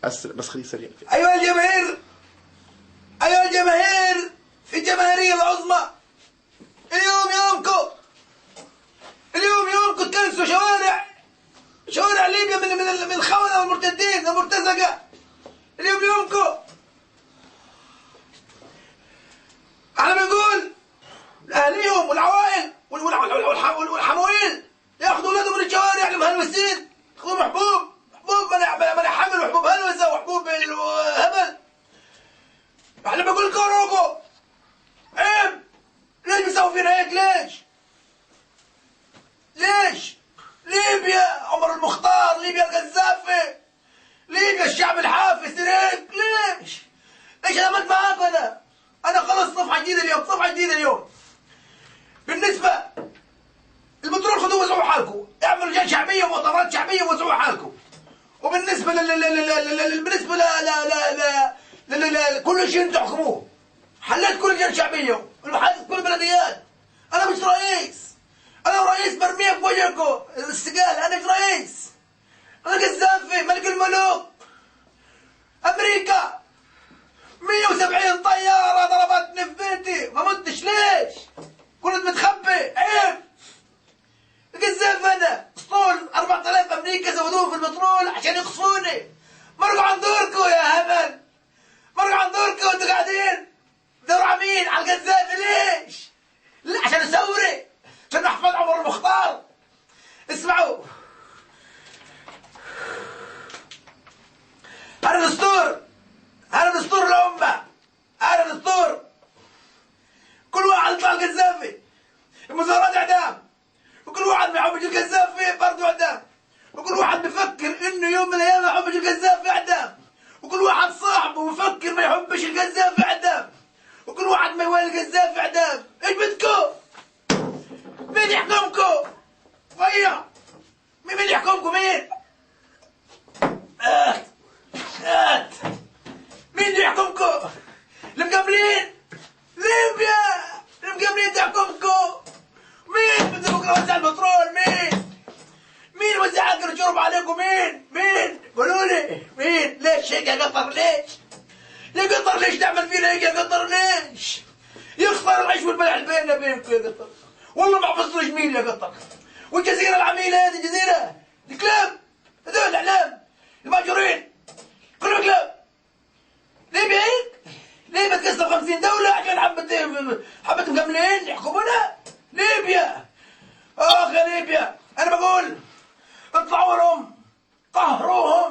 بس خليه سريع. أيها الجماهير، أيها الجماهير في الجماهيرية العظمى، اليوم يومكم، اليوم يومكم تكنسوا شوارع ليبيا من الخونة والمرتدين المرتزقة. اليوم يومكم. احنا بنقول لأهليهم والعوائل والحمويل ياخذوا اولادهم من الشوارع المهلوسين، ياخذوا حبوب من حمل وحبوب هلوسه وحبوب الهبل. احنا بنقول لكم روقوا، عيب. ليش بيسووا فينا هيك؟ ليش؟ ليبيا عمر المختار، ليبيا القذافي، ليبيا الشعب الحافز هيك. ليش انا عملت معاكم؟ انا خلص صفحه جديده اليوم. بالنسبه البترول خذوه وزعوا حالكم، اعملوا لجان شعبيه ومؤتمرات شعبيه وزعوا حالكم. وبالنسبه بالنسبه كل شيء انتم تحكموه. حليت كل لجان شعبيه وحليت كل البلديات. انا مش رئيس، انا رئيس مرميه في وجهكم الاستقاله. انا مش رئيس، انا قذافي ملك الملوك. امريكا 170 طياره ضربتني في بيتي ما متش. ليش؟ كنت متخبي. عيب. القذافي انا اسطول 4000 امريكا زودوهم في البترول عشان يقصفوني. مرقوا عن دوركم يا هبل، مرقوا عن دوركم وانتوا قاعدين دور عمين على القذافي. ليش؟ عشان نسوري، عشان نحفظ عمر المختار. اسمعوا، هذا دستور، هذا دستور الأمة، هذا دستور. كل واحد يطلع القذافي، المظاهرات إعدام، وكل واحد ما يحبش القذافي برضه إعدام، وكل واحد بفكر إنه يوم من الأيام ما يحبش القذافي إعدام، وكل واحد صاحبه بفكر ما يحبش القذافي إعدام، وكل واحد ما يوالي القذافي إعدام. إيش بدكم؟ مين يحكمكم؟ ويا مين يحكمكم؟ مين؟ مين اللي يحكمكم؟ المقابلين ليبيا، المقابلين تحكمكم. مين بدكم يوزع البترول؟ مين وزع اكل وشرب عليكم؟ مين؟ قولوا لي مين؟ ليش هيك يا قطر؟ ليش يا قطر؟ ليش تعمل فينا هيك يا قطر؟ ليش؟ يخسر العيش والملح بيننا بينكم يا قطر. والله ما حفظتوش مين يا قطر. والجزيره العميله هذه الجزيره الكلاب، هذول الاعلام الماجورين كلهم كلاب. ليبيا هيك؟ ليبيا تقسم 50 دولة عشان حبة مقاملين يحكمونا؟ ليبيا اخ يا ليبيا، انا بقول اطلعوا لهم، قهروهم.